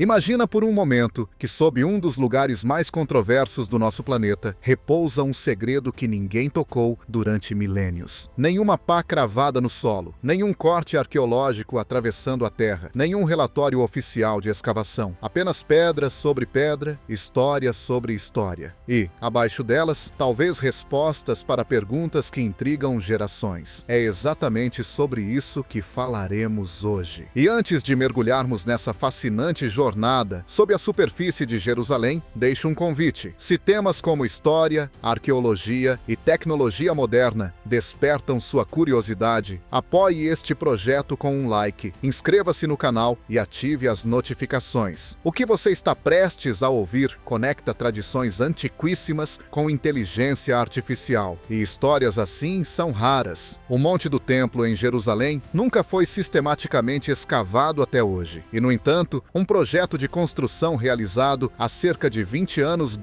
Imagina por um momento que sob um dos lugares mais controversos do nosso planeta repousa um segredo que ninguém tocou durante milênios. Nenhuma pá cravada no solo, nenhum corte arqueológico atravessando a terra, nenhum relatório oficial de escavação. Apenas pedra sobre pedra, história sobre história. E, abaixo delas, talvez respostas para perguntas que intrigam gerações. É exatamente sobre isso que falaremos hoje. E antes de mergulharmos nessa fascinante jornada sob a superfície de Jerusalém, deixo um convite. Se temas como história, arqueologia e tecnologia moderna despertam sua curiosidade, apoie este projeto com um like, inscreva-se no canal e ative as notificações. O que você está prestes a ouvir conecta tradições antiquíssimas com inteligência artificial, e histórias assim são raras. O Monte do Templo em Jerusalém nunca foi sistematicamente escavado até hoje, e, no entanto, um projeto de construção realizado há cerca de 20 anos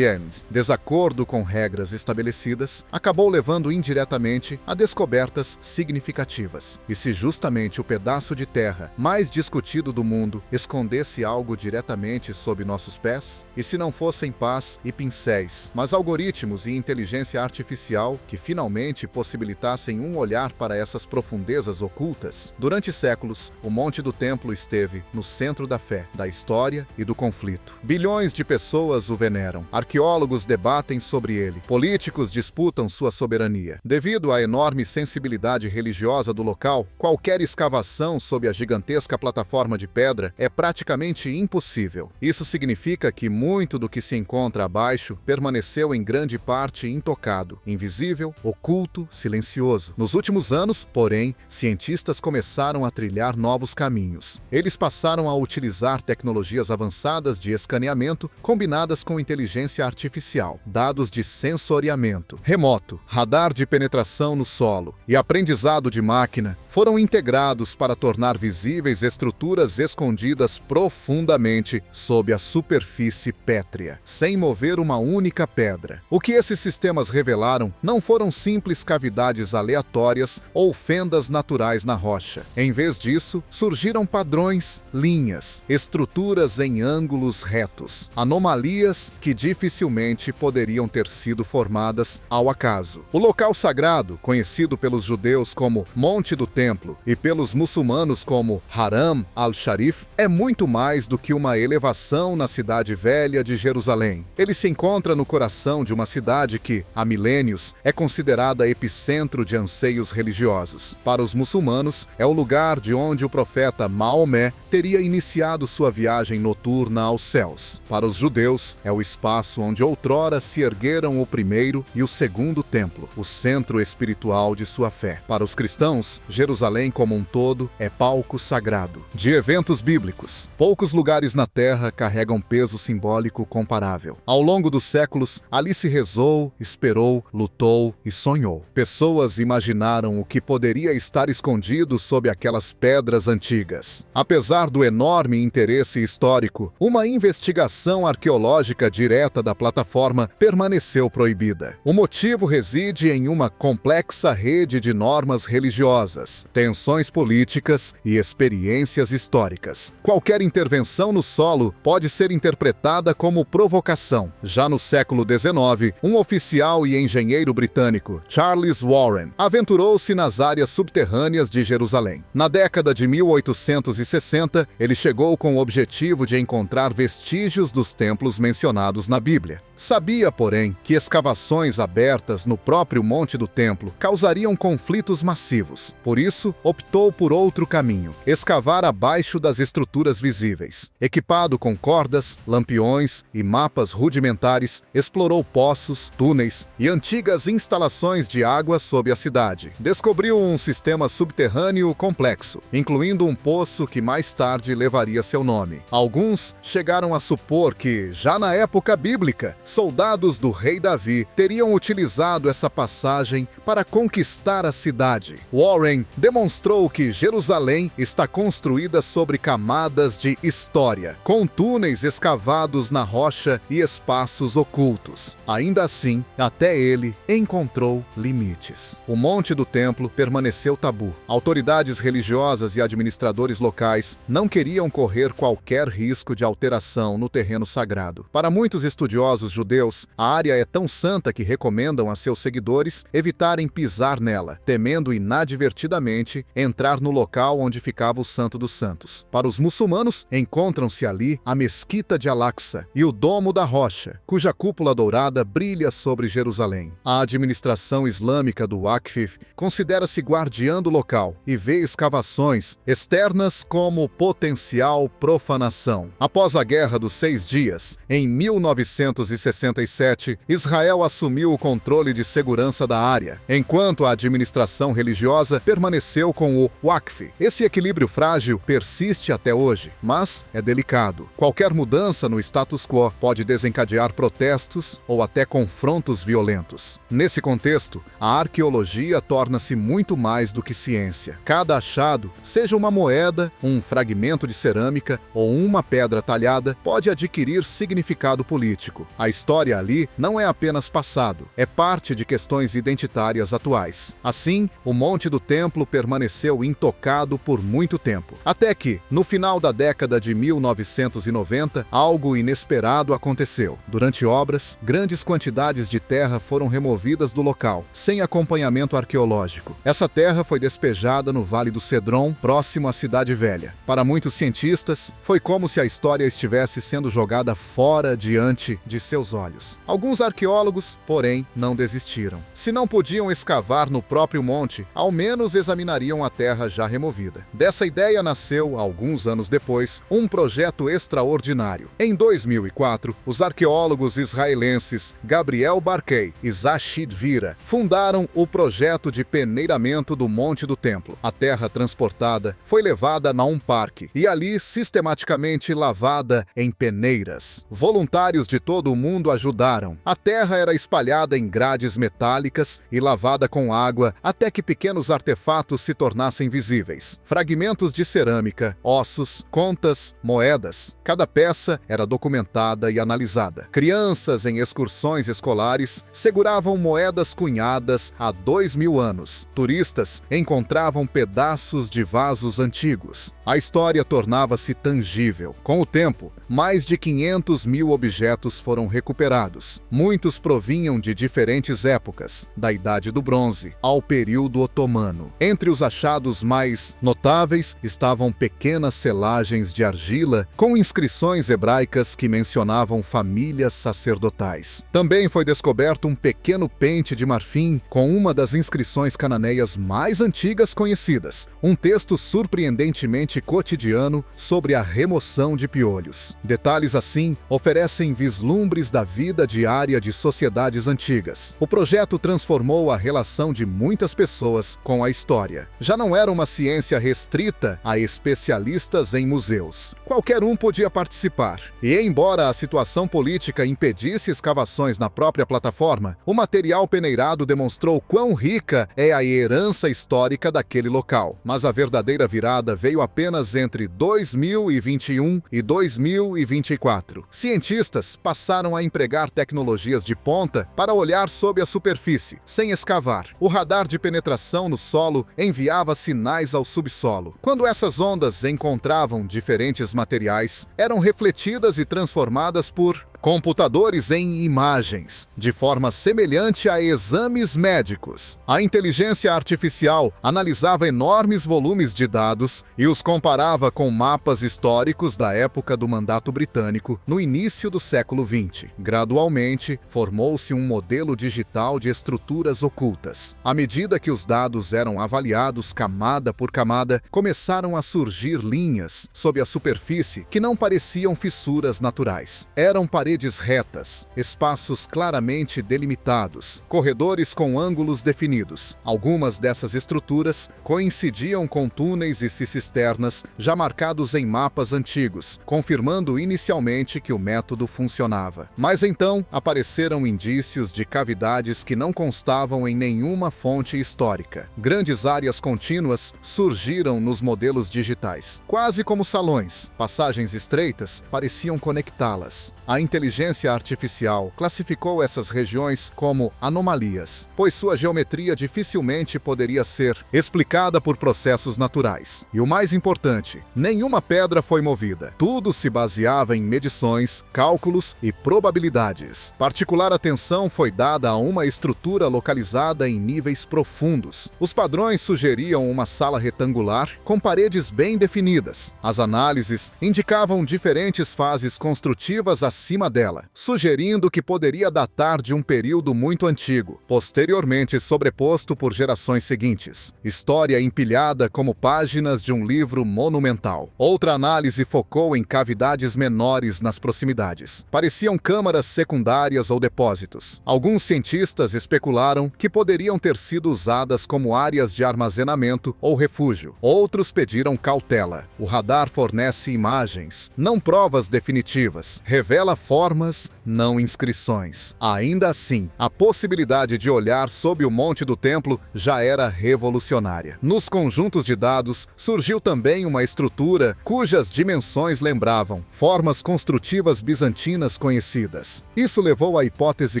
desacordo com regras estabelecidas, acabou levando indiretamente a descobertas significativas. E se justamente o pedaço de terra mais discutido do mundo escondesse algo diretamente sob nossos pés? E se não fossem pás e pincéis, mas algoritmos e inteligência artificial que finalmente possibilitassem um olhar para essas profundezas ocultas? Durante séculos, o Monte do Templo esteve no centro da fé, da história e do conflito. Bilhões de pessoas o veneram, arqueólogos debatem sobre ele, políticos disputam sua soberania. Devido à enorme sensibilidade religiosa do local, qualquer escavação sob a gigantesca plataforma de pedra é praticamente impossível. Isso significa que muito do que se encontra abaixo permaneceu em grande parte intocado, invisível, oculto, silencioso. Nos últimos anos, porém, cientistas começaram a trilhar novos caminhos. Eles passaram a utilizar tecnologias avançadas de escaneamento combinadas com inteligência artificial, dados de sensoriamento remoto, radar de penetração no solo e aprendizado de máquina foram integrados para tornar visíveis estruturas escondidas profundamente sob a superfície pétrea, sem mover uma única pedra. O que esses sistemas revelaram não foram simples cavidades aleatórias ou fendas naturais na rocha. Em vez disso, surgiram padrões, linhas, estruturas em ângulos retos, anomalias que dificilmente poderiam ter sido formadas ao acaso. O local sagrado, conhecido pelos judeus como Monte do Templo e pelos muçulmanos como Haram al-Sharif, é muito mais do que uma elevação na cidade velha de Jerusalém. Ele se encontra no coração de uma cidade que, há milênios, é considerada epicentro de anseios religiosos. Para os muçulmanos, é o lugar de onde o profeta Maomé teria iniciado sua viagem noturna aos céus. Para os judeus, é o espaço onde outrora se ergueram o primeiro e o segundo templo, o centro espiritual de sua fé. Para os cristãos, Jerusalém como um todo é palco sagrado de eventos bíblicos. Poucos lugares na terra carregam peso simbólico comparável. Ao longo dos séculos, ali se rezou, esperou, lutou e sonhou. Pessoas imaginaram o que poderia estar escondido sob aquelas pedras antigas. Apesar do enorme interesse histórico, uma investigação arqueológica direta da plataforma permaneceu proibida. O motivo reside em uma complexa rede de normas religiosas, tensões políticas e experiências históricas. Qualquer intervenção no solo pode ser interpretada como provocação. Já no século XIX, um oficial e engenheiro britânico, Charles Warren, aventurou-se nas áreas subterrâneas de Jerusalém. Na década de 1860, ele chegou com o objetivo de encontrar vestígios dos templos mencionados na Bíblia. Sabia, porém, que escavações abertas no próprio Monte do Templo causariam conflitos massivos. Por isso, optou por outro caminho: escavar abaixo das estruturas visíveis. Equipado com cordas, lampiões e mapas rudimentares, explorou poços, túneis e antigas instalações de água sob a cidade. Descobriu um sistema subterrâneo complexo, incluindo um poço que mais tarde levaria seu nome. Alguns chegaram a supor que, já na época bíblica, soldados do rei Davi teriam utilizado essa passagem para conquistar a cidade. Warren demonstrou que Jerusalém está construída sobre camadas de história, com túneis escavados na rocha e espaços ocultos. Ainda assim, até ele encontrou limites. O Monte do Templo permaneceu tabu. Autoridades religiosas e administradores locais não queriam correr correr qualquer risco de alteração no terreno sagrado. Para muitos estudiosos judeus, a área é tão santa que recomendam a seus seguidores evitarem pisar nela, temendo inadvertidamente entrar no local onde ficava o Santo dos Santos. Para os muçulmanos, encontram-se ali a Mesquita de Al-Aqsa e o Domo da Rocha, cuja cúpula dourada brilha sobre Jerusalém. A administração islâmica do Waqf considera-se guardiã do local e vê escavações externas como potencial profanação. Após a Guerra dos 6 Dias, em 1967, Israel assumiu o controle de segurança da área, enquanto a administração religiosa permaneceu com o Waqf. Esse equilíbrio frágil persiste até hoje, mas é delicado. Qualquer mudança no status quo pode desencadear protestos ou até confrontos violentos. Nesse contexto, a arqueologia torna-se muito mais do que ciência. Cada achado, seja uma moeda, um fragmento de cerâmica ou uma pedra talhada, pode adquirir significado político. A história ali não é apenas passado, é parte de questões identitárias atuais. Assim, o Monte do Templo permaneceu intocado por muito tempo. Até que, no final da década de 1990, algo inesperado aconteceu. Durante obras, grandes quantidades de terra foram removidas do local, sem acompanhamento arqueológico. Essa terra foi despejada no Vale do Cedron, próximo à Cidade Velha. Para muitos cientistas, foi como se a história estivesse sendo jogada fora diante de seus olhos. Alguns arqueólogos, porém, não desistiram. Se não podiam escavar no próprio monte, ao menos examinariam a terra já removida. Dessa ideia nasceu, alguns anos depois, um projeto extraordinário. Em 2004, os arqueólogos israelenses Gabriel Barkey e Zashid Vira fundaram o projeto de peneiramento do Monte do Templo. A terra transportada foi levada a um parque e ali sistematicamente lavada em peneiras. Voluntários de todo o mundo ajudaram. A terra era espalhada em grades metálicas e lavada com água até que pequenos artefatos se tornassem visíveis. Fragmentos de cerâmica, ossos, contas, moedas. Cada peça era documentada e analisada. Crianças em excursões escolares seguravam moedas cunhadas há 2000 anos. Turistas encontravam pedaços de vasos antigos. A história tornava-se tangível. Com o tempo, mais de 500 mil objetos foram recuperados. Muitos provinham de diferentes épocas, da Idade do Bronze ao período otomano. Entre os achados mais notáveis estavam pequenas selagens de argila com inscrições hebraicas que mencionavam famílias sacerdotais. Também foi descoberto um pequeno pente de marfim com uma das inscrições cananeias mais antigas conhecidas, um texto surpreendentemente cotidiano sobre a remoção de piolhos. Detalhes assim oferecem vislumbres da vida diária de sociedades antigas. O projeto transformou a relação de muitas pessoas com a história. Já não era uma ciência restrita a especialistas em museus. Qualquer um podia participar. E embora a situação política impedisse escavações na própria plataforma, o material peneirado demonstrou quão rica é a herança histórica daquele local. Mas a verdadeira virada veio apenas entre 2021 e 2024. Cientistas passaram a empregar tecnologias de ponta para olhar sob a superfície, sem escavar. O radar de penetração no solo enviava sinais ao subsolo. Quando essas ondas encontravam diferentes materiais, eram refletidas e transformadas por computadores em imagens, de forma semelhante a exames médicos. A inteligência artificial analisava enormes volumes de dados e os comparava com mapas históricos da época do Mandato Britânico, no início do século XX. Gradualmente, formou-se um modelo digital de estruturas ocultas. À medida que os dados eram avaliados camada por camada, começaram a surgir linhas sob a superfície que não pareciam fissuras naturais. Eram paredes retas, espaços claramente delimitados, corredores com ângulos definidos. Algumas dessas estruturas coincidiam com túneis e cisternas já marcados em mapas antigos, confirmando inicialmente que o método funcionava. Mas então apareceram indícios de cavidades que não constavam em nenhuma fonte histórica. Grandes áreas contínuas surgiram nos modelos digitais, quase como salões. Passagens estreitas pareciam conectá-las. A inteligência inteligência artificial classificou essas regiões como anomalias, pois sua geometria dificilmente poderia ser explicada por processos naturais. E o mais importante, nenhuma pedra foi movida. Tudo se baseava em medições, cálculos e probabilidades. Particular atenção foi dada a uma estrutura localizada em níveis profundos. Os padrões sugeriam uma sala retangular com paredes bem definidas. As análises indicavam diferentes fases construtivas acima dela, sugerindo que poderia datar de um período muito antigo, posteriormente sobreposto por gerações seguintes. História empilhada como páginas de um livro monumental. Outra análise focou em cavidades menores nas proximidades. Pareciam câmaras secundárias ou depósitos. Alguns cientistas especularam que poderiam ter sido usadas como áreas de armazenamento ou refúgio. Outros pediram cautela. O radar fornece imagens, não provas definitivas. Revela formas, não inscrições. Ainda assim, a possibilidade de olhar sob o Monte do Templo já era revolucionária. Nos conjuntos de dados, surgiu também uma estrutura cujas dimensões lembravam formas construtivas bizantinas conhecidas. Isso levou à hipótese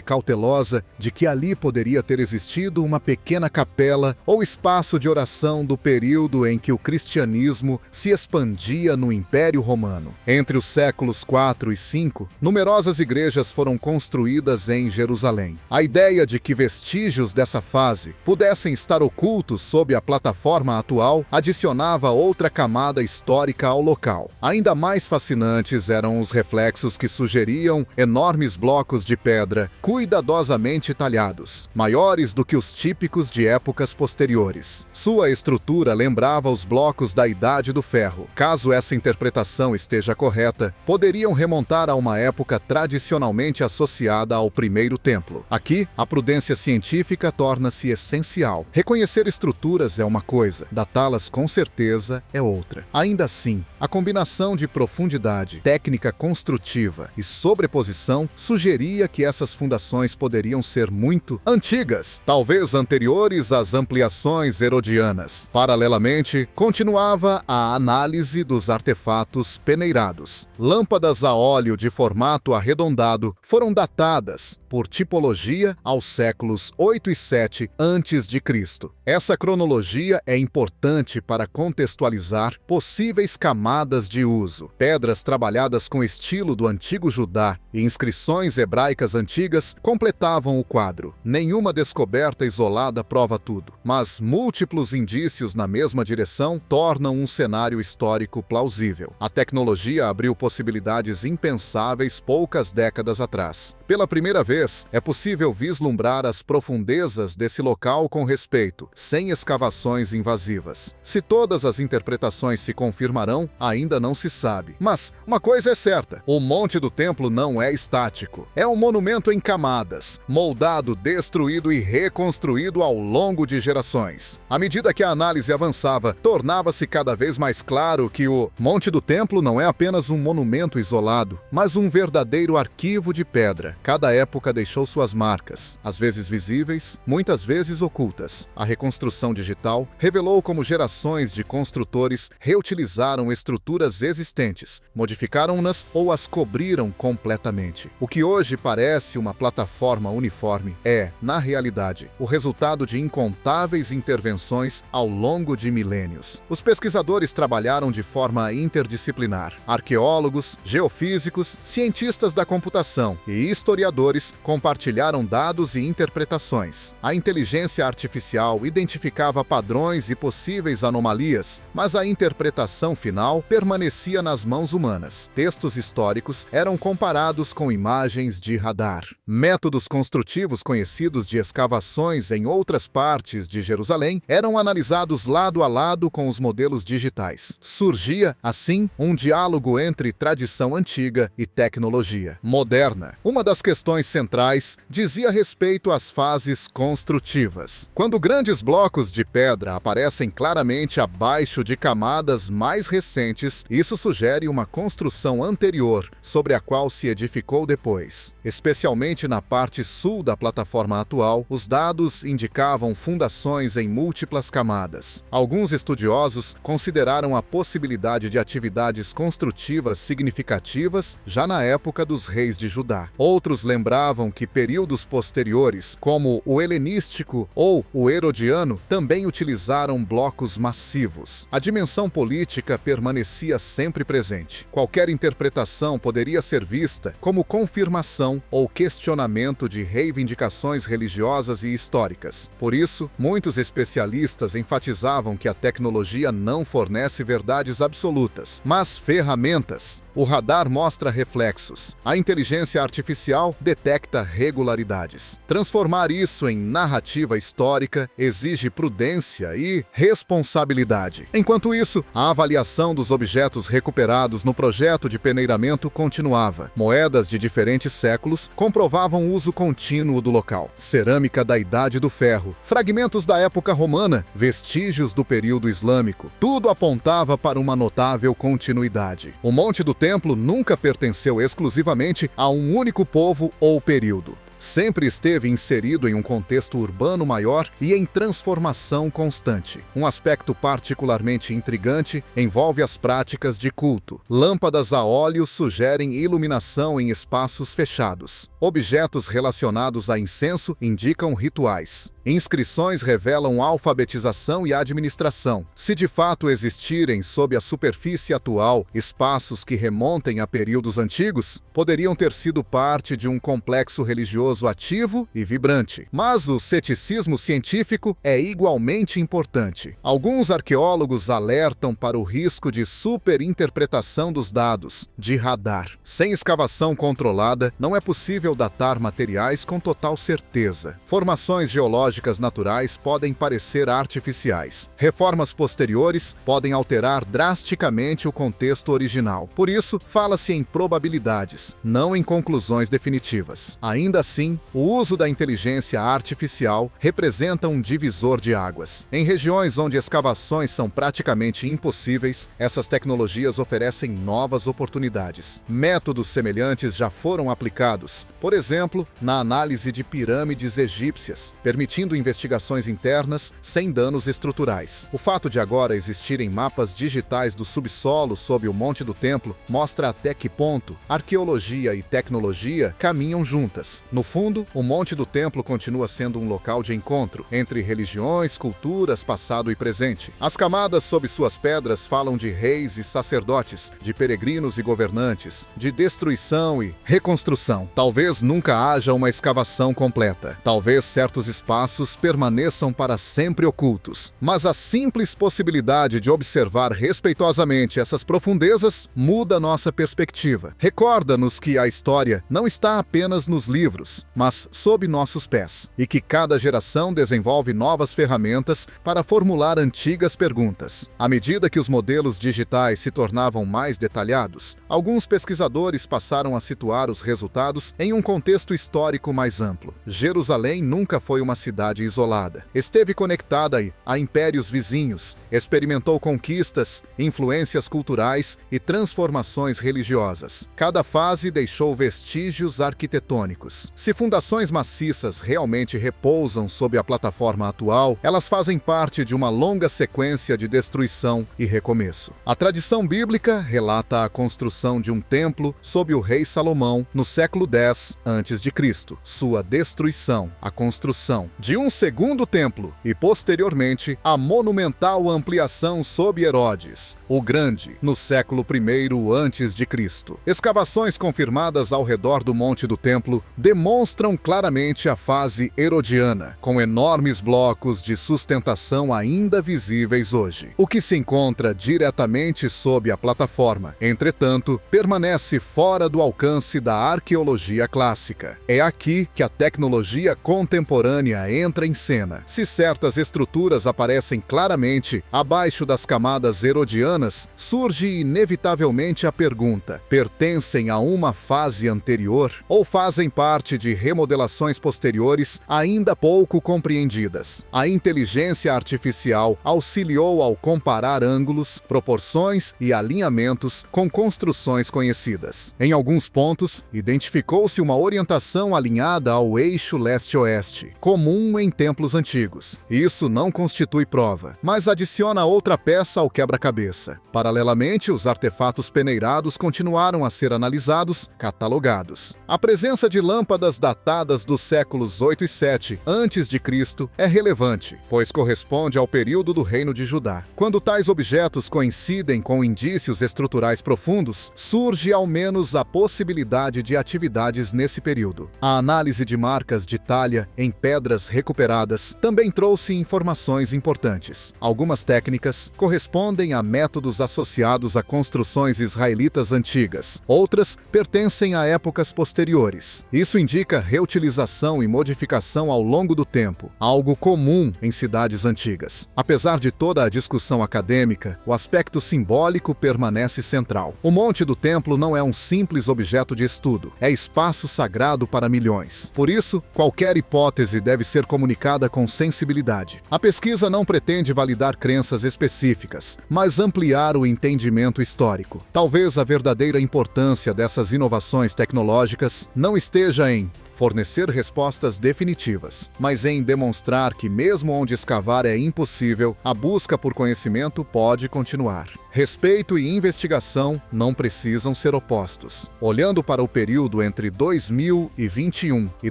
cautelosa de que ali poderia ter existido uma pequena capela ou espaço de oração do período em que o cristianismo se expandia no Império Romano. Entre os séculos 4 e 5, numerosas igrejas foram construídas em Jerusalém. A ideia de que vestígios dessa fase pudessem estar ocultos sob a plataforma atual adicionava outra camada histórica ao local. Ainda mais fascinantes eram os reflexos que sugeriam enormes blocos de pedra cuidadosamente talhados, maiores do que os típicos de épocas posteriores. Sua estrutura lembrava os blocos da Idade do Ferro. Caso essa interpretação esteja correta, poderiam remontar a uma época tradicionalmente associada ao Primeiro Templo. Aqui, a prudência científica torna-se essencial. Reconhecer estruturas é uma coisa, datá-las com certeza é outra. Ainda assim, a combinação de profundidade, técnica construtiva e sobreposição sugeria que essas fundações poderiam ser muito antigas, talvez anteriores às ampliações herodianas. Paralelamente, continuava a análise dos artefatos peneirados. Lâmpadas a óleo de formato arredondado foram datadas, por tipologia, aos séculos 8 e 7 a.C. Essa cronologia é importante para contextualizar possíveis camadas de uso. Pedras trabalhadas com estilo do antigo Judá e inscrições hebraicas antigas completavam o quadro. Nenhuma descoberta isolada prova tudo, mas múltiplos indícios na mesma direção tornam um cenário histórico plausível. A tecnologia abriu possibilidades impensáveis poucas décadas atrás. Pela primeira vez, é possível vislumbrar as profundezas desse local com respeito, sem escavações invasivas. Se todas as interpretações se confirmarão, ainda não se sabe. Mas uma coisa é certa: o Monte do Templo não é estático. É um monumento em camadas, moldado, destruído e reconstruído ao longo de gerações. À medida que a análise avançava, tornava-se cada vez mais claro que o Monte do Templo não é apenas um monumento isolado, mas um verdadeiro arquivo de pedra. Cada época deixou suas marcas, às vezes visíveis, muitas vezes ocultas. A reconstrução digital revelou como gerações de construtores reutilizaram estruturas existentes, modificaram-nas ou as cobriram completamente. O que hoje parece uma plataforma uniforme é, na realidade, o resultado de incontáveis intervenções ao longo de milênios. Os pesquisadores trabalharam de forma interdisciplinar. Arqueólogos, geofísicos, cientistas da computação e historiadores compartilharam dados e interpretações. A inteligência artificial identificava padrões e possíveis anomalias, mas a interpretação final permanecia nas mãos humanas. Textos históricos eram comparados com imagens de radar. Métodos construtivos conhecidos de escavações em outras partes de Jerusalém eram analisados lado a lado com os modelos digitais. Surgia, assim, um diálogo entre tradição antiga e tecnologia moderna. Uma das questões centrais dizia respeito às fases construtivas. Quando grandes blocos de pedra aparecem claramente abaixo de camadas mais recentes, isso sugere uma construção anterior sobre a qual se edificou depois. Especialmente na parte sul da plataforma atual, os dados indicavam fundações em múltiplas camadas. Alguns estudiosos consideraram a possibilidade de atividades construtivas significativas já na época época dos reis de Judá. Outros lembravam que períodos posteriores, como o helenístico ou o herodiano, também utilizaram blocos massivos. A dimensão política permanecia sempre presente. Qualquer interpretação poderia ser vista como confirmação ou questionamento de reivindicações religiosas e históricas. Por isso, muitos especialistas enfatizavam que a tecnologia não fornece verdades absolutas, mas ferramentas. O radar mostra reflexos. A inteligência artificial detecta regularidades. Transformar isso em narrativa histórica exige prudência e responsabilidade. Enquanto isso, a avaliação dos objetos recuperados no projeto de peneiramento continuava. Moedas de diferentes séculos comprovavam o uso contínuo do local. Cerâmica da Idade do Ferro, fragmentos da época romana, vestígios do período islâmico. Tudo apontava para uma notável continuidade. O Monte do Templo nunca pertenceu exclusivamente a um único povo ou período. Sempre esteve inserido em um contexto urbano maior e em transformação constante. Um aspecto particularmente intrigante envolve as práticas de culto. Lâmpadas a óleo sugerem iluminação em espaços fechados. Objetos relacionados a incenso indicam rituais. Inscrições revelam alfabetização e administração. Se de fato existirem sob a superfície atual espaços que remontem a períodos antigos, poderiam ter sido parte de um complexo religioso ativo e vibrante. Mas o ceticismo científico é igualmente importante. Alguns arqueólogos alertam para o risco de superinterpretação dos dados, de radar. Sem escavação controlada, não é possível datar materiais com total certeza. Formações geológicas naturais podem parecer artificiais. Reformas posteriores podem alterar drasticamente o contexto original. Por isso, fala-se em probabilidades, não em conclusões definitivas. Ainda assim, o uso da inteligência artificial representa um divisor de águas. Em regiões onde escavações são praticamente impossíveis, essas tecnologias oferecem novas oportunidades. Métodos semelhantes já foram aplicados, por exemplo, na análise de pirâmides egípcias, permitindo investigações internas sem danos estruturais. O fato de agora existirem mapas digitais do subsolo sob o Monte do Templo mostra até que ponto arqueologia e tecnologia caminham juntas. No fundo, o Monte do Templo continua sendo um local de encontro entre religiões, culturas, passado e presente. As camadas sob suas pedras falam de reis e sacerdotes, de peregrinos e governantes, de destruição e reconstrução. Talvez nunca haja uma escavação completa. Talvez certos espaços permaneçam para sempre ocultos. Mas a simples possibilidade de observar respeitosamente essas profundezas muda nossa perspectiva. Recorda-nos que a história não está apenas nos livros, mas sob nossos pés, e que cada geração desenvolve novas ferramentas para formular antigas perguntas. À medida que os modelos digitais se tornavam mais detalhados, alguns pesquisadores passaram a situar os resultados em um contexto histórico mais amplo. Jerusalém nunca foi uma cidade isolada. Esteve conectada a impérios vizinhos, experimentou conquistas, influências culturais e transformações religiosas. Cada fase deixou vestígios arquitetônicos. Se fundações maciças realmente repousam sob a plataforma atual, elas fazem parte de uma longa sequência de destruição e recomeço. A tradição bíblica relata a construção de um templo sob o rei Salomão no século X a.C., sua destruição, a construção de um segundo templo e, posteriormente, a monumental ampliação sob Herodes, o Grande, no século I a.C. Escavações confirmadas ao redor do Monte do Templo demonstram claramente a fase herodiana, com enormes blocos de sustentação ainda visíveis hoje. O que se encontra diretamente sob a plataforma, entretanto, permanece fora do alcance da arqueologia clássica. É aqui que a tecnologia contemporânea entra em cena. Se certas estruturas aparecem claramente abaixo das camadas herodianas, surge inevitavelmente a pergunta: pertencem a uma fase anterior ou fazem parte de remodelações posteriores ainda pouco compreendidas. A inteligência artificial auxiliou ao comparar ângulos, proporções e alinhamentos com construções conhecidas. Em alguns pontos, identificou-se uma orientação alinhada ao eixo leste-oeste, comum em templos antigos. Isso não constitui prova, mas adiciona outra peça ao quebra-cabeça. Paralelamente, os artefatos peneirados continuaram a ser analisados, catalogados. A presença de lâmpadas datadas dos séculos 8 e 7 a.C. é relevante, pois corresponde ao período do Reino de Judá. Quando tais objetos coincidem com indícios estruturais profundos, surge ao menos a possibilidade de atividades nesse período. A análise de marcas de talha em pedras recuperadas também trouxe informações importantes. Algumas técnicas correspondem a métodos associados a construções israelitas antigas, outras pertencem a épocas posteriores. Isso indica reutilização e modificação ao longo do tempo, algo comum em cidades antigas. Apesar de toda a discussão acadêmica, o aspecto simbólico permanece central. O Monte do Templo não é um simples objeto de estudo, é espaço sagrado para milhões. Por isso, qualquer hipótese deve ser comunicada com sensibilidade. A pesquisa não pretende validar crenças específicas, mas ampliar o entendimento histórico. Talvez a verdadeira importância dessas inovações tecnológicas não esteja em fornecer respostas definitivas, mas em demonstrar que mesmo onde escavar é impossível, a busca por conhecimento pode continuar. Respeito e investigação não precisam ser opostos. Olhando para o período entre 2021 e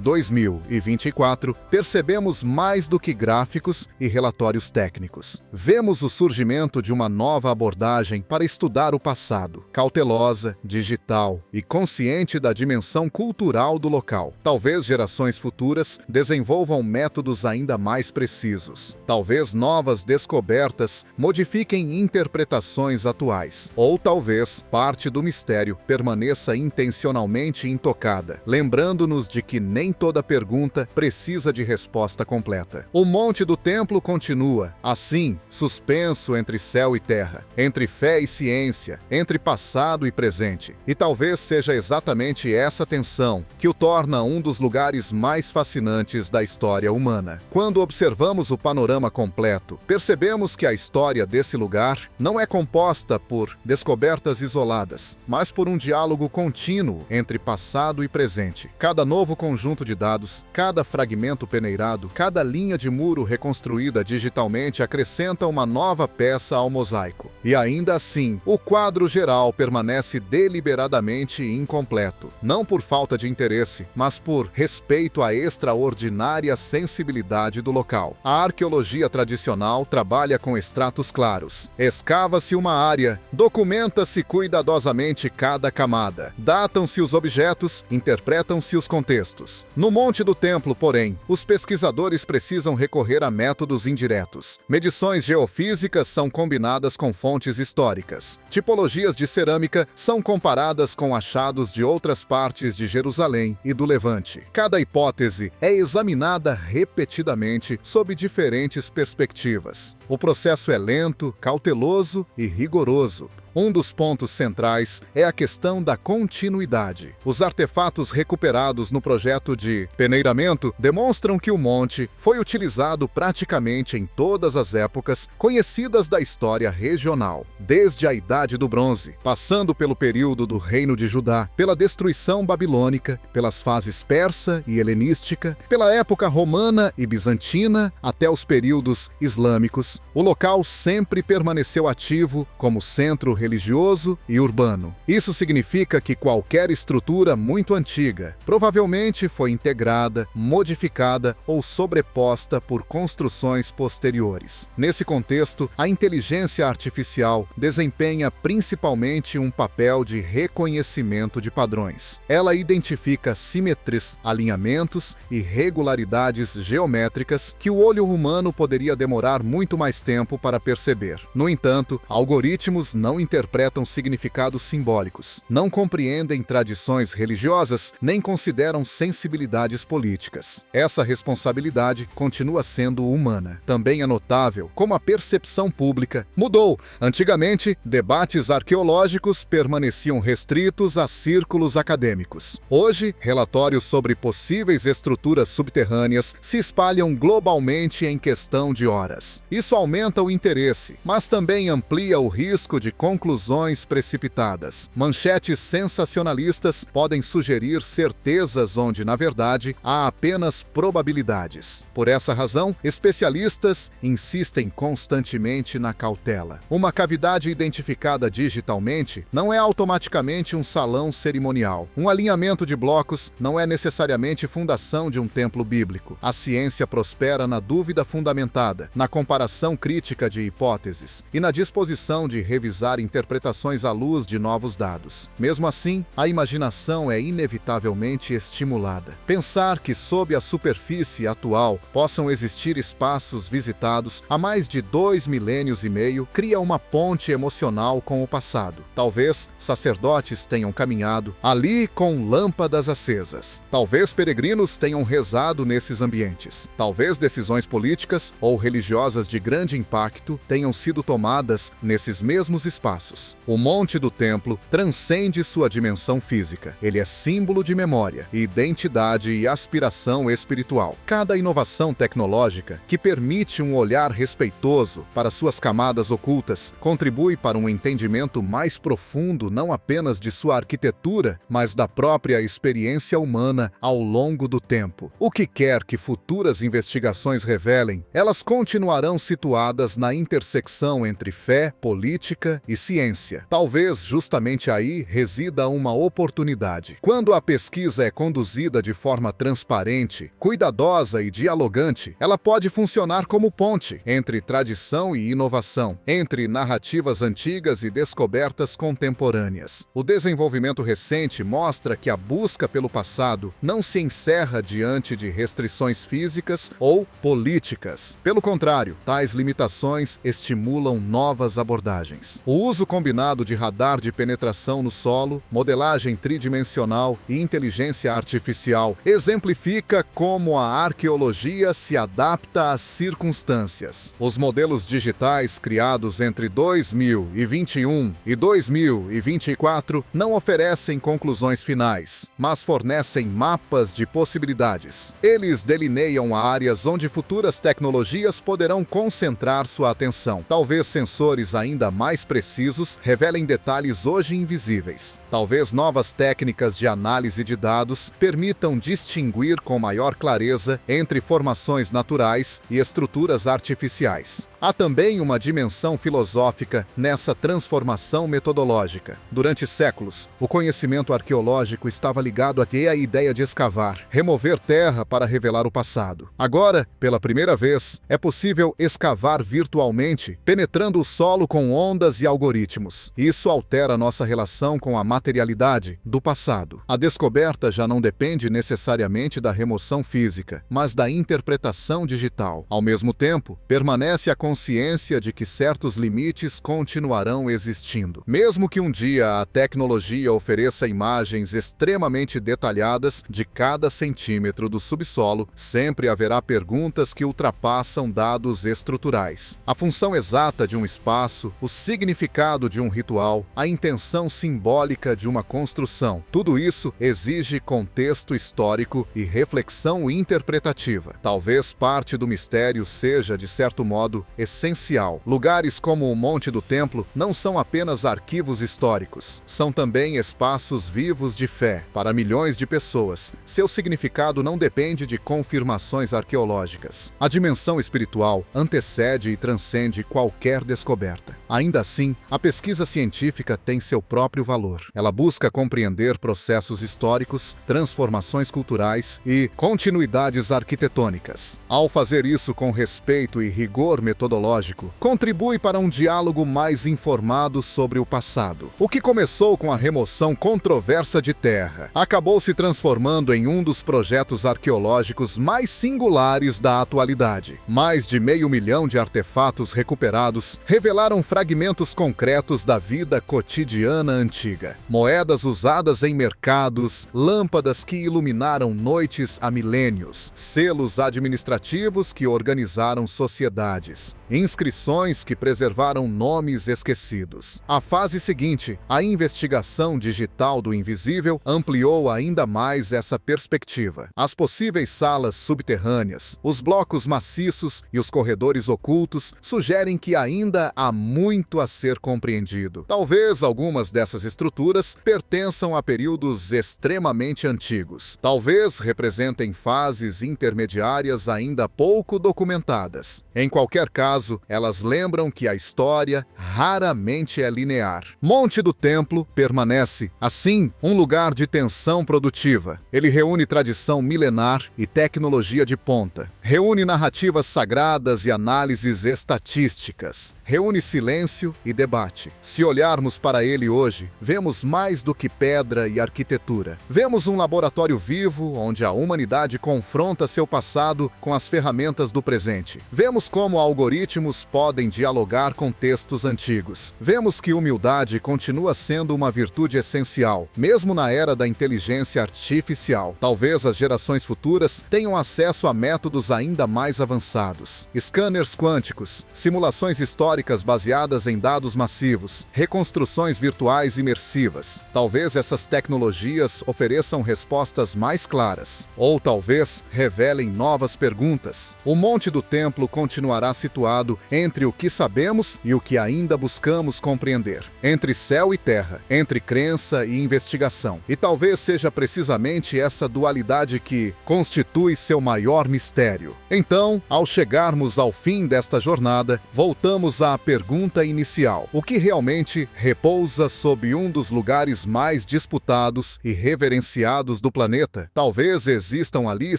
2024, percebemos mais do que gráficos e relatórios técnicos. Vemos o surgimento de uma nova abordagem para estudar o passado, cautelosa, digital e consciente da dimensão cultural do local. Talvez gerações futuras desenvolvam métodos ainda mais precisos. Talvez novas descobertas modifiquem interpretações atuais. Ou talvez parte do mistério permaneça intencionalmente intocada, lembrando-nos de que nem toda pergunta precisa de resposta completa. O Monte do Templo continua, assim, suspenso entre céu e terra, entre fé e ciência, entre passado e presente. E talvez seja exatamente essa tensão que o torna um dos lugares mais fascinantes da história humana. Quando observamos o panorama completo, percebemos que a história desse lugar não é composta por descobertas isoladas, mas por um diálogo contínuo entre passado e presente. Cada novo conjunto de dados, cada fragmento peneirado, cada linha de muro reconstruída digitalmente acrescenta uma nova peça ao mosaico. E ainda assim, o quadro geral permanece deliberadamente incompleto, não por falta de interesse, mas por respeito à extraordinária sensibilidade do local. A arqueologia tradicional trabalha com estratos claros. Escava-se uma área, documenta-se cuidadosamente cada camada, datam-se os objetos, interpretam-se os contextos. No Monte do Templo, porém, os pesquisadores precisam recorrer a métodos indiretos. Medições geofísicas são combinadas com fontes históricas. Tipologias de cerâmica são comparadas com achados de outras partes de Jerusalém e do Levante. Cada hipótese é examinada repetidamente sob diferentes perspectivas. O processo é lento, cauteloso e rigoroso. Um dos pontos centrais é a questão da continuidade. Os artefatos recuperados no projeto de peneiramento demonstram que o monte foi utilizado praticamente em todas as épocas conhecidas da história regional, desde a Idade do Bronze, passando pelo período do Reino de Judá, pela destruição babilônica, pelas fases persa e helenística, pela época romana e bizantina, até os períodos islâmicos. O local sempre permaneceu ativo como centro religioso e urbano. Isso significa que qualquer estrutura muito antiga provavelmente foi integrada, modificada ou sobreposta por construções posteriores. Nesse contexto, a inteligência artificial desempenha principalmente um papel de reconhecimento de padrões. Ela identifica simetrias, alinhamentos e regularidades geométricas que o olho humano poderia demorar muito mais tempo para perceber. No entanto, algoritmos não interpretam significados simbólicos, não compreendem tradições religiosas, nem consideram sensibilidades políticas. Essa responsabilidade continua sendo humana. Também é notável como a percepção pública mudou. Antigamente, debates arqueológicos permaneciam restritos a círculos acadêmicos. Hoje, relatórios sobre possíveis estruturas subterrâneas se espalham globalmente em questão de horas. Isso aumenta o interesse, mas também amplia o risco de conclusões precipitadas. Manchetes sensacionalistas podem sugerir certezas onde, na verdade, há apenas probabilidades. Por essa razão, especialistas insistem constantemente na cautela. Uma cavidade identificada digitalmente não é automaticamente um salão cerimonial. Um alinhamento de blocos não é necessariamente fundação de um templo bíblico. A ciência prospera na dúvida fundamentada, na comparação crítica de hipóteses e na disposição de revisar interpretações à luz de novos dados. Mesmo assim, a imaginação é inevitavelmente estimulada. Pensar que sob a superfície atual possam existir espaços visitados há mais de 2 milênios e meio cria uma ponte emocional com o passado. Talvez sacerdotes tenham caminhado ali com lâmpadas acesas. Talvez peregrinos tenham rezado nesses ambientes. Talvez decisões políticas ou religiosas de grande impacto tenham sido tomadas nesses mesmos espaços. O Monte do Templo transcende sua dimensão física. Ele é símbolo de memória, identidade e aspiração espiritual. Cada inovação tecnológica que permite um olhar respeitoso para suas camadas ocultas contribui para um entendimento mais profundo não apenas de sua arquitetura, mas da própria experiência humana ao longo do tempo. O que quer que futuras investigações revelem, elas continuarão situadas na intersecção entre fé, política e ciência. Talvez justamente aí resida uma oportunidade. Quando a pesquisa é conduzida de forma transparente, cuidadosa e dialogante, ela pode funcionar como ponte entre tradição e inovação, entre narrativas antigas e descobertas contemporâneas. O desenvolvimento recente mostra que a busca pelo passado não se encerra diante de restrições físicas ou políticas. Pelo contrário, tais limitações estimulam novas abordagens. O uso combinado de radar de penetração no solo, modelagem tridimensional e inteligência artificial exemplifica como a arqueologia se adapta às circunstâncias. Os modelos digitais criados entre 2021 e 2024 não oferecem conclusões finais, mas fornecem mapas de possibilidades. Eles delineiam áreas onde futuras tecnologias poderão concentrar sua atenção. Talvez sensores ainda mais precisos revelem detalhes hoje invisíveis. Talvez novas técnicas de análise de dados permitam distinguir com maior clareza entre formações naturais e estruturas artificiais. Há também uma dimensão filosófica nessa transformação metodológica. Durante séculos, o conhecimento arqueológico estava ligado até a ideia de escavar, remover terra para revelar o passado. Agora, pela primeira vez, é possível escavar virtualmente, penetrando o solo com ondas e algoritmos. Isso altera nossa relação com a materialidade do passado. A descoberta já não depende necessariamente da remoção física, mas da interpretação digital. Ao mesmo tempo, permanece a consciência de que certos limites continuarão existindo. Mesmo que um dia a tecnologia ofereça imagens extremamente detalhadas de cada centímetro do subsolo, sempre haverá perguntas que ultrapassam dados estruturais. A função exata de um espaço, o significado de um ritual, a intenção simbólica de uma construção, tudo isso exige contexto histórico e reflexão interpretativa. Talvez parte do mistério seja, de certo modo, essencial. Lugares como o Monte do Templo não são apenas arquivos históricos, são também espaços vivos de fé. Para milhões de pessoas, seu significado não depende de confirmações arqueológicas. A dimensão espiritual antecede e transcende qualquer descoberta. Ainda assim, a pesquisa científica tem seu próprio valor. Ela busca compreender processos históricos, transformações culturais e continuidades arquitetônicas. Ao fazer isso com respeito e rigor metodológico, metodológico, contribui para um diálogo mais informado sobre o passado. O que começou com a remoção controversa de terra, acabou se transformando em um dos projetos arqueológicos mais singulares da atualidade. Mais de 500 mil de artefatos recuperados revelaram fragmentos concretos da vida cotidiana antiga. Moedas usadas em mercados, lâmpadas que iluminaram noites há milênios, selos administrativos que organizaram sociedades, inscrições que preservaram nomes esquecidos. A fase seguinte, a investigação digital do invisível, ampliou ainda mais essa perspectiva. As possíveis salas subterrâneas, os blocos maciços e os corredores ocultos sugerem que ainda há muito a ser compreendido. Talvez algumas dessas estruturas pertençam a períodos extremamente antigos. Talvez representem fases intermediárias ainda pouco documentadas. Em qualquer caso, elas lembram que a história raramente é linear. Monte do Templo permanece, assim, um lugar de tensão produtiva. Ele reúne tradição milenar e tecnologia de ponta. Reúne narrativas sagradas e análises estatísticas. Reúne silêncio e debate. Se olharmos para ele hoje, vemos mais do que pedra e arquitetura. Vemos um laboratório vivo onde a humanidade confronta seu passado com as ferramentas do presente. Vemos como algoritmos podem dialogar com textos antigos. Vemos que humildade continua sendo uma virtude essencial, mesmo na era da inteligência artificial. Talvez as gerações futuras tenham acesso a métodos ainda mais avançados. Scanners quânticos, simulações históricas baseadas em dados massivos, reconstruções virtuais imersivas. Talvez essas tecnologias ofereçam respostas mais claras, ou talvez revelem novas perguntas. O Monte do Templo continuará situado entre o que sabemos e o que ainda buscamos compreender, entre céu e terra, entre crença e investigação. E talvez seja precisamente essa dualidade que constitui seu maior mistério. Então, ao chegarmos ao fim desta jornada, voltamos à pergunta inicial: o que realmente repousa sob um dos lugares mais disputados e reverenciados do planeta? Talvez existam ali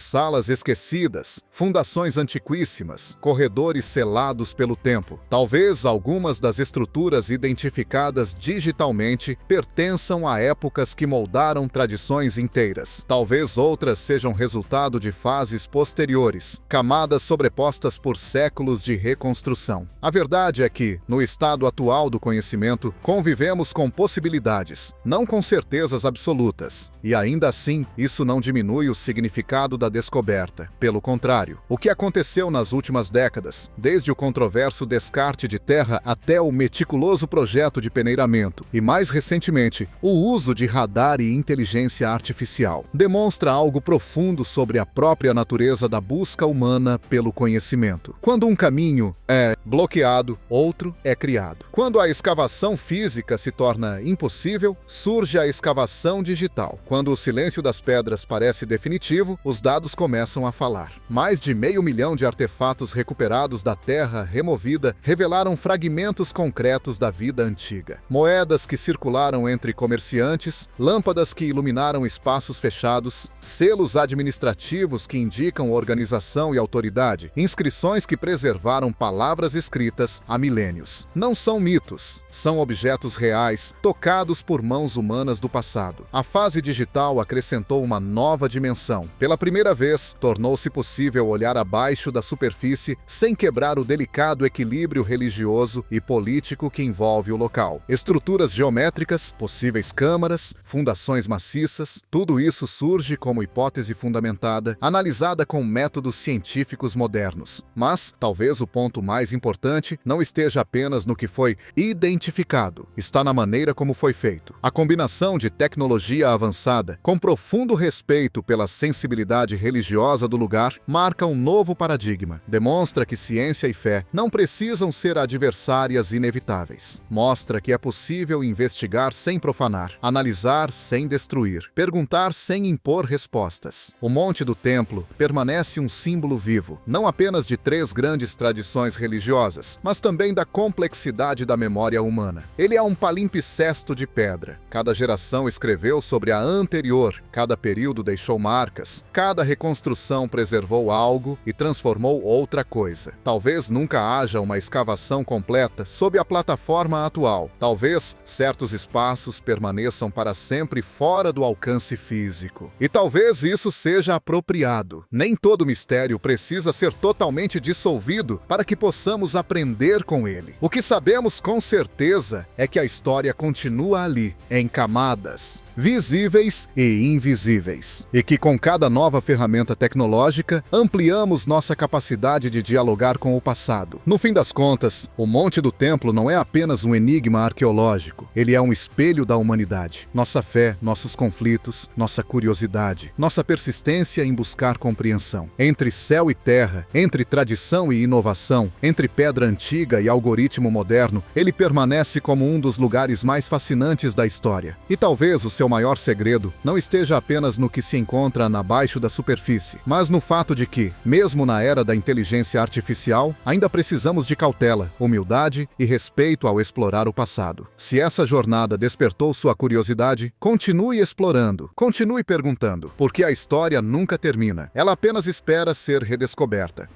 salas esquecidas, fundações antiquíssimas, corredores selados pelo tempo. Talvez algumas das estruturas identificadas digitalmente pertençam a épocas que moldaram tradições inteiras. Talvez outras sejam resultado de fases posteriores, camadas sobrepostas por séculos de reconstrução. A verdade é que, no estado atual do conhecimento, convivemos com possibilidades, não com certezas absolutas. E ainda assim, isso não diminui o significado da descoberta. Pelo contrário, o que aconteceu nas últimas décadas, desde o controverso descarte de terra até o meticuloso projeto de peneiramento, e mais recentemente, o uso de radar e inteligência artificial, demonstra algo profundo sobre a própria natureza da busca humana pelo conhecimento. Quando um caminho é bloqueado, outro é criado. Quando a escavação física se torna impossível, surge a escavação digital. Quando o silêncio das pedras parece definitivo, os dados começam a falar. Mais de 500 mil de artefatos recuperados da terra removida revelaram fragmentos concretos da vida antiga. Moedas que circularam entre comerciantes, lâmpadas que iluminaram espaços fechados, selos administrativos que indicam organização e autoridade, inscrições que preservaram palavras escritas há milênios. Não são mitos, são objetos reais, tocados por mãos humanas do passado. A fase digital acrescentou uma nova dimensão. Pela primeira vez, tornou-se possível olhar abaixo da superfície sem quebrar o delicado equilíbrio religioso e político que envolve o local. Estruturas geométricas, possíveis câmaras, fundações maciças, tudo isso surge como hipótese fundamentada, analisada com métodos científicos modernos. Mas, talvez o ponto mais importante não esteja apenas no que foi identificado, está na maneira como foi feito. A combinação de tecnologia avançada, com profundo respeito pela sensibilidade religiosa do lugar, marca um novo paradigma. Demonstra que ciência e fé não precisam ser adversárias inevitáveis. Mostra que é possível investigar sem profanar, analisar sem destruir, perguntar sem impor respostas. O Monte do Templo permanece um símbolo vivo, não apenas de 3 grandes tradições religiosas, mas também da complexidade da memória humana. Ele é um palimpsesto de pedra. Cada geração escreveu sobre a anterior, cada período deixou marcas, cada reconstrução preservou algo e transformou outra coisa. Talvez nunca haja uma escavação completa sob a plataforma atual. Talvez certos espaços permaneçam para sempre fora do alcance físico. E talvez isso seja apropriado. Nem todo mistério precisa ser totalmente dissolvido para que possamos aprender com ele. O que sabemos com certeza é que a história continua ali, em camadas, visíveis e invisíveis. E que com cada nova ferramenta tecnológica, ampliamos nossa capacidade de dialogar com o passado. No fim das contas, o Monte do Templo não é apenas um enigma arqueológico. Ele é um espelho da humanidade. Nossa fé, nossos conflitos, nossa curiosidade, nossa persistência em buscar compreensão. Entre céu e terra, entre tradição e inovação, entre pedra antiga e algoritmo moderno, ele permanece como um dos lugares mais fascinantes da história. E talvez o seu maior segredo não esteja apenas no que se encontra abaixo da superfície, mas no fato de que, mesmo na era da inteligência artificial, ainda precisamos de cautela, humildade e respeito ao explorar o passado. Se essa jornada despertou sua curiosidade, continue explorando, continue perguntando, porque a história nunca termina. Ela apenas espera ser redescoberta.